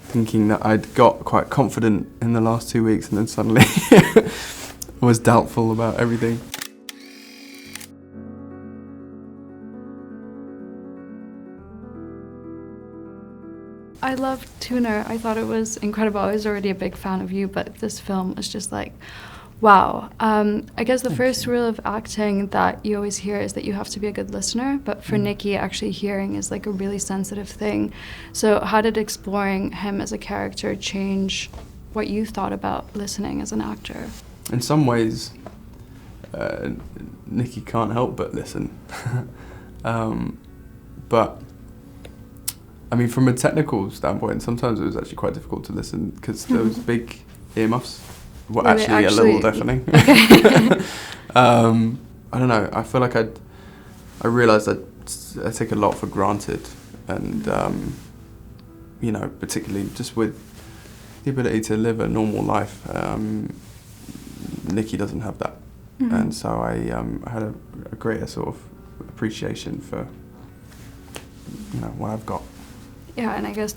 thinking that I'd got quite confident in the last 2 weeks, and then suddenly was doubtful about everything. I loved Tuna. I thought it was incredible. I was already a big fan of you, but this film was just like, wow. I guess the first rule of acting that you always hear is that you have to be a good listener, but for Nikki, actually hearing is like a really sensitive thing. So how did exploring him as a character change what you thought about listening as an actor? In some ways, Nikki can't help but listen. But I mean, from a technical standpoint, sometimes it was actually quite difficult to listen because those big earmuffs were actually a little deafening. Okay. I don't know. I feel like I realised I take a lot for granted, and you know, particularly just with the ability to live a normal life. Nikki doesn't have that, and so I had a greater sort of appreciation for, you know, what I've got. Yeah, and I guess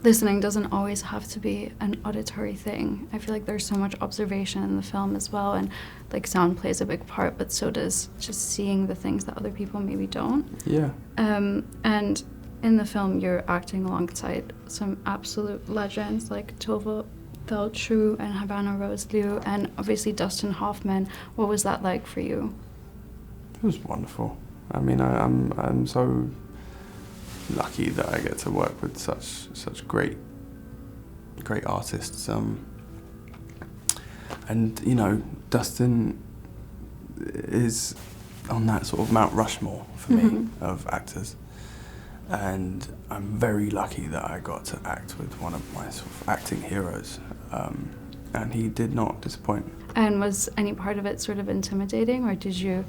listening doesn't always have to be an auditory thing. I feel like there's so much observation in the film as well, and like sound plays a big part, but so does just seeing the things that other people maybe don't. Yeah. And in the film, you're acting alongside some absolute legends like Tove Feltrue and Havana Rose Liu, and obviously Dustin Hoffman. What was that like for you? It was wonderful. I mean, I'm so lucky that I get to work with such great artists. And you know, Dustin is on that sort of Mount Rushmore for me of actors, and I'm very lucky that I got to act with one of my sort of acting heroes, and he did not disappoint. And was any part of it sort of intimidating, or did you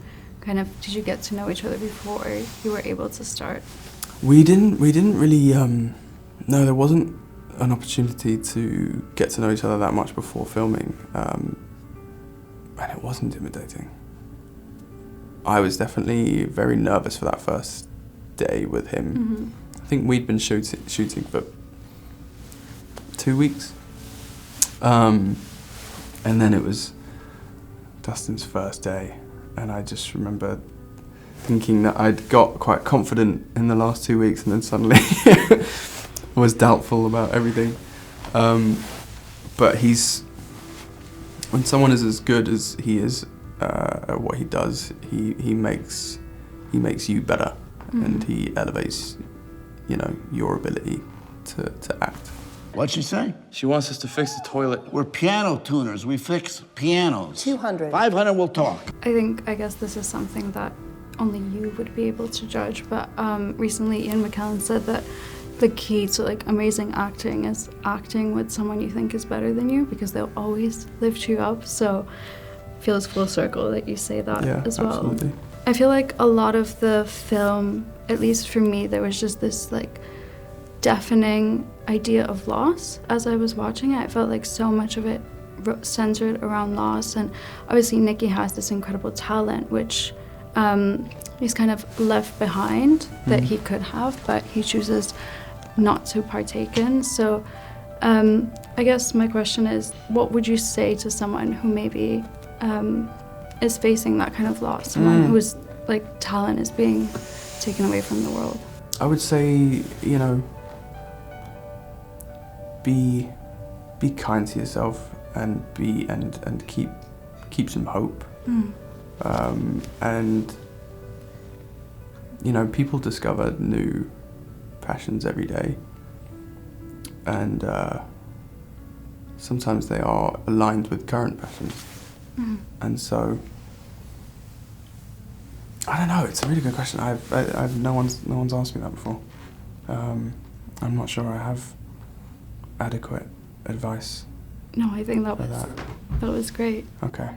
get to know each other before you were able to start? We didn't really, no, there wasn't an opportunity to get to know each other that much before filming, and it was intimidating. I was definitely very nervous for that first day with him. I think we'd been shooting for 2 weeks, and then it was Dustin's first day, and I just remember thinking that I'd got quite confident in the last 2 weeks, and then suddenly was doubtful about everything. But when someone is as good as he is at what he does, he makes you better, and he elevates, you know, your ability to act. What'd she say? She wants us to fix the toilet. We're piano tuners. We fix pianos. 200. 500, we'll talk. I guess this is something that only you would be able to judge, but recently Ian McKellen said that the key to like amazing acting is acting with someone you think is better than you, because they'll always lift you up. So it feels full circle that you say that as well. Absolutely. I feel like a lot of the film, at least for me, there was just this like deafening idea of loss as I was watching it. I felt like so much of it centered around loss, and obviously Nikki has this incredible talent which he's kind of left behind that he could have, but he chooses not to partake in. So I guess my question is, what would you say to someone who maybe is facing that kind of loss, someone whose like talent is being taken away from the world? I would say, you know, be kind to yourself, and keep some hope. And you know, people discover new passions every day, and sometimes they are aligned with current passions. And so I don't know, it's a really good question. I've no one's asked me that before. I'm not sure I have adequate advice. No, I think that for was great. Okay.